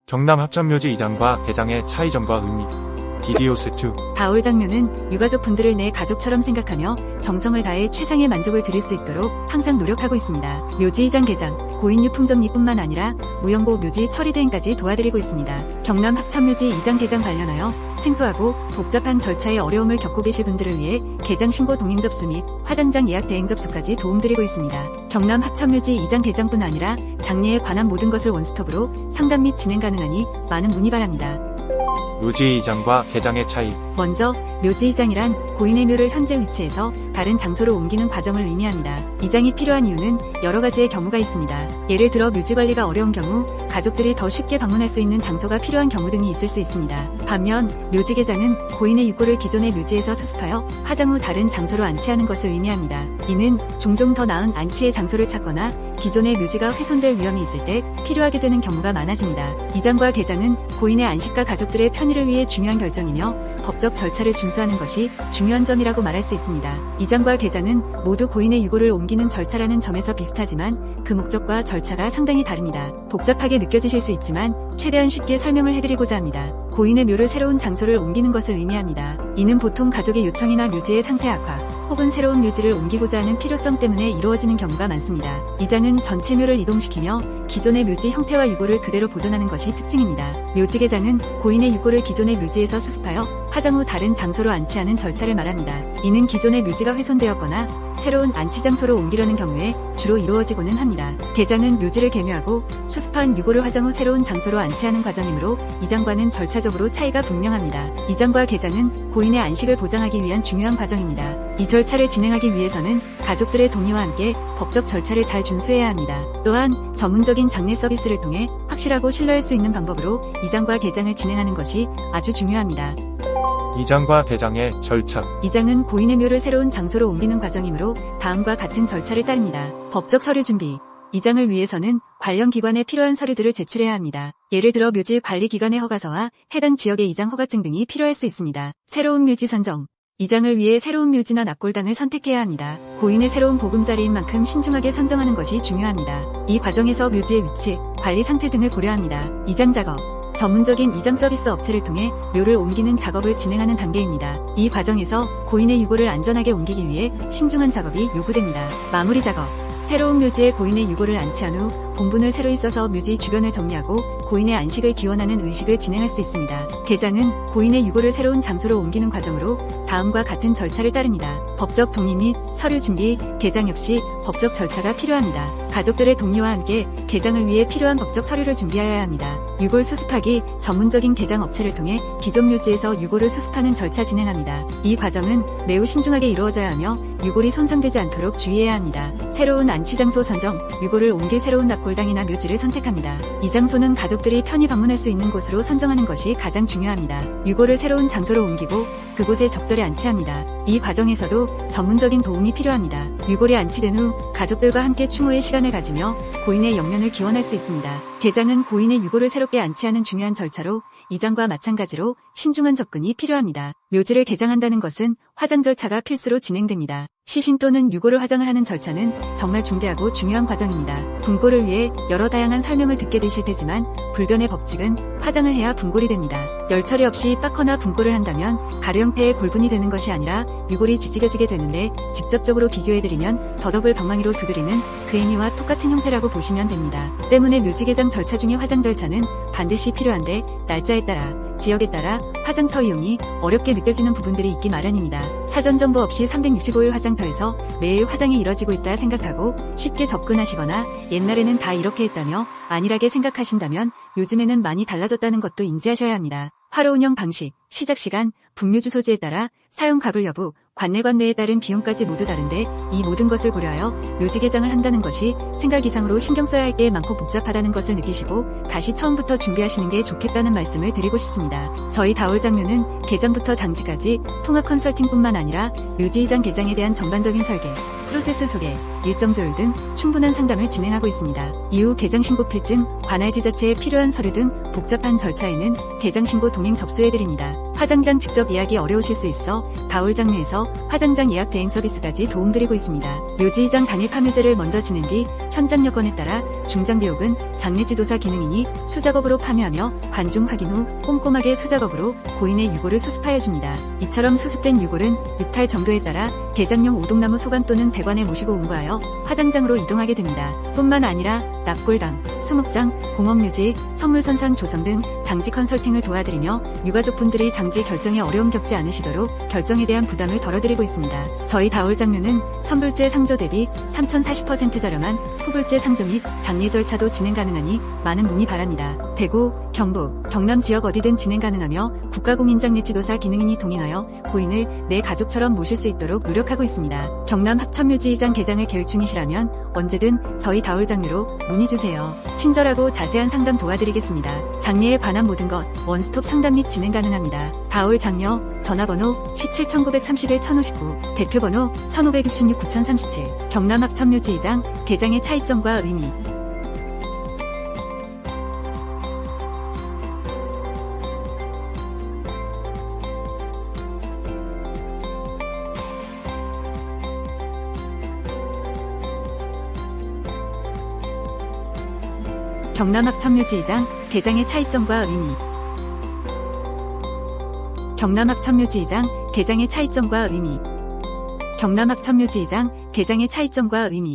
경남 합천묘지 이장과 개장의 차이점과 의미. 디디오스2. 다올 장묘는 유가족 분들을 내 가족처럼 생각하며 정성을 다해 최상의 만족을 드릴 수 있도록 항상 노력하고 있습니다. 묘지 이장 개장, 고인유 품정리뿐만 아니라 무연고 묘지 처리 대행까지 도와드리고 있습니다. 경남 합천묘지 이장 개장 관련하여 생소하고 복잡한 절차의 어려움을 겪고 계실 분들을 위해 개장 신고 동행 접수 및 화장장 예약 대행 접수까지 도움드리고 있습니다. 경남 합천묘지 이장 개장뿐 아니라 장례에 관한 모든 것을 원스톱으로 상담 및 진행 가능하니 많은 문의 바랍니다. 묘지 이장과 개장의 차이. 먼저 묘지 이장이란 고인의 묘를 현재 위치에서 다른 장소로 옮기는 과정을 의미합니다. 이장이 필요한 이유는 여러 가지의 경우가 있습니다. 예를 들어 묘지 관리가 어려운 경우, 가족들이 더 쉽게 방문할 수 있는 장소가 필요한 경우 등이 있을 수 있습니다. 반면 묘지 개장은 고인의 유골을 기존의 묘지에서 수습하여 화장 후 다른 장소로 안치하는 것을 의미합니다. 이는 종종 더 나은 안치의 장소를 찾거나 기존의 묘지가 훼손될 위험이 있을 때 필요하게 되는 경우가 많아집니다. 이장과 개장은 고인의 안식과 가족들의 편의를 위해 중요한 결정이며 법적 절차를 준수하는 것이 중요한 점이라고 말할 수 있습니다. 이장과 개장은 모두 고인의 유골을 옮기는 절차라는 점에서 비슷하지만 그 목적과 절차가 상당히 다릅니다. 복잡하게 느껴지실 수 있지만 최대한 쉽게 설명을 해드리고자 합니다. 고인의 묘를 새로운 장소를 옮기는 것을 의미합니다. 이는 보통 가족의 요청이나 묘지의 상태 악화, 혹은 새로운 묘지를 옮기고자 하는 필요성 때문에 이루어지는 경우가 많습니다. 이장은 전체 묘를 이동시키며 기존의 묘지 형태와 유골을 그대로 보존하는 것이 특징입니다. 묘지 개장은 고인의 유골을 기존의 묘지에서 수습하여 화장 후 다른 장소로 안치하는 절차를 말합니다. 이는 기존의 묘지가 훼손되었거나 새로운 안치 장소로 옮기려는 경우에 주로 이루어지고는 합니다. 개장은 묘지를 개묘하고 수습한 유골을 화장 후 새로운 장소로 안치하는 과정이므로 이장과는 절차적으로 차이가 분명합니다. 이장과 개장은 고인의 안식을 보장하기 위한 중요한 과정입니다. 이 절차를 진행하기 위해서는 가족들의 동의와 함께 법적 절차를 잘 준수해야 합니다. 또한 전문적인 장례 서비스를 통해 확실하고 신뢰할 수 있는 방법으로 이장과 개장을 진행하는 것이 아주 중요합니다. 이장과 개장의 절차. 이장은 고인의 묘를 새로운 장소로 옮기는 과정이므로 다음과 같은 절차를 따릅니다. 법적 서류 준비. 이장을 위해서는 관련 기관에 필요한 서류들을 제출해야 합니다. 예를 들어 묘지 관리기관의 허가서와 해당 지역의 이장 허가증 등이 필요할 수 있습니다. 새로운 묘지 선정. 이장을 위해 새로운 묘지나 납골당을 선택해야 합니다. 고인의 새로운 보금자리인 만큼 신중하게 선정하는 것이 중요합니다. 이 과정에서 묘지의 위치, 관리 상태 등을 고려합니다. 이장 작업. 전문적인 이장 서비스 업체를 통해 묘를 옮기는 작업을 진행하는 단계입니다. 이 과정에서 고인의 유골을 안전하게 옮기기 위해 신중한 작업이 요구됩니다. 마무리 작업. 새로운 묘지에 고인의 유골을 안치한 후 본분을 새로이 써서 묘지 주변을 정리하고 고인의 안식을 기원하는 의식을 진행할 수 있습니다. 개장은 고인의 유골을 새로운 장소로 옮기는 과정으로 다음과 같은 절차를 따릅니다. 법적 동의 및 서류 준비, 개장 역시 법적 절차가 필요합니다. 가족들의 동의와 함께 개장을 위해 필요한 법적 서류를 준비하여야 합니다. 유골 수습하기, 전문적인 개장 업체를 통해 기존 묘지에서 유골을 수습하는 절차 진행합니다. 이 과정은 매우 신중하게 이루어져야 하며 유골이 손상되지 않도록 주의해야 합니다. 새로운 안치 장소 선정, 유골을 옮길 새로운 납골당이나 묘지를 선택합니다. 이 장소는 가족들이 편히 방문할 수 있는 곳으로 선정하는 것이 가장 중요합니다. 유골을 새로운 장소로 옮기고 그곳에 적절히 안치합니다. 이 과정에서도 전문적인 도움이 필요합니다. 유골이 안치된 후 가족들과 함께 추모의 시간을 가지며 고인의 영면을 기원할 수 있습니다. 개장은 고인의 유골을 새롭게 안치하는 중요한 절차로 이장과 마찬가지로 신중한 접근이 필요합니다. 묘지를 개장한다는 것은 화장 절차가 필수로 진행됩니다. 시신 또는 유골을 화장을 하는 절차는 정말 중대하고 중요한 과정입니다. 분골을 위해 여러 다양한 설명을 듣게 되실 테지만 불변의 법칙은 화장을 해야 분골이 됩니다. 열 처리 없이 빻거나 분골을 한다면 가루 형태의 골분이 되는 것이 아니라 유골이 지지겨지게 되는데 직접적으로 비교해드리면 더덕을 방망이로 두드리는 그 행위와 똑같은 형태라고 보시면 됩니다. 때문에 묘지 개장 절차 중에 화장 절차는 반드시 필요한데 날짜에 따라 지역에 따라 화장터 이용이 어렵게 느껴지는 부분들이 있기 마련입니다. 사전 정보 없이 365일 화장터에서 매일 화장이 이뤄지고 있다 생각하고 쉽게 접근하시거나 옛날에는 다 이렇게 했다며 안일하게 생각하신다면 요즘에는 많이 달라졌다는 것도 인지하셔야 합니다. 화로 운영 방식, 시작 시간, 분묘 주소지에 따라 사용 가불 여부, 관내에 따른 비용까지 모두 다른데 이 모든 것을 고려하여 묘지 개장을 한다는 것이 생각 이상으로 신경 써야 할 게 많고 복잡하다는 것을 느끼시고 다시 처음부터 준비하시는 게 좋겠다는 말씀을 드리고 싶습니다. 저희 다올 장묘는 개장부터 장지까지 통합 컨설팅뿐만 아니라 묘지 이장 개장에 대한 전반적인 설계, 프로세스 소개, 일정 조율 등 충분한 상담을 진행하고 있습니다. 이후 개장 신고 필증, 관할지 자체에 필요한 서류 등 복잡한 절차에는 개장 신고 동행 접수해드립니다. 화장장 직접 예약이 어려우실 수 있어 다올장묘에서 화장장 예약 대행 서비스까지 도움드리고 있습니다. 묘지 이장 당일 파묘제를 먼저 지낸 뒤 현장 여건에 따라 중장비옥은 장례지도사 기능인이 수작업으로 파묘하며 관중 확인 후 꼼꼼하게 수작업으로 고인의 유골을 수습하여 줍니다. 이처럼 수습된 유골은 6탈 정도에 따라 개장용 오동나무 소관 또는 대관에 모시고 운거하여 화장장으로 이동하게 됩니다. 뿐만 아니라 납골당, 수목장, 공업묘지, 선물선상 조성 등 장지 컨설팅을 도와드리며 유가족분들의 장지 결정에 어려움 겪지 않으시도록 결정에 대한 부담을 덜어드리고 있습니다. 저희 다올장묘는 선불제 상조 대비 3,040% 저렴한 후불제 상조 및 장례 절차도 진행 가능하니 많은 문의 바랍니다. 대구, 경북, 경남 지역 어디든 진행 가능하며 국가공인장례지도사 기능인이 동행하여 고인을 내 가족처럼 모실 수 있도록 노력하고 있습니다. 경남 합천묘지이장 개장을 계획 중이시라면 언제든 저희 다올장묘로 문의주세요. 친절하고 자세한 상담 도와드리겠습니다. 장례에 관한 모든 것 원스톱 상담 및 진행 가능합니다. 다올장녀 전화번호 17-1931-1059 대표번호 1566-9037 경남 합천묘지이장 개장의 차이점과 의미 경남 합천묘지이장 개장의 차이점과 의미 경남 합천묘지이장 개장의 차이점과 의미 경남 합천묘지이장 개장의 차이점과 의미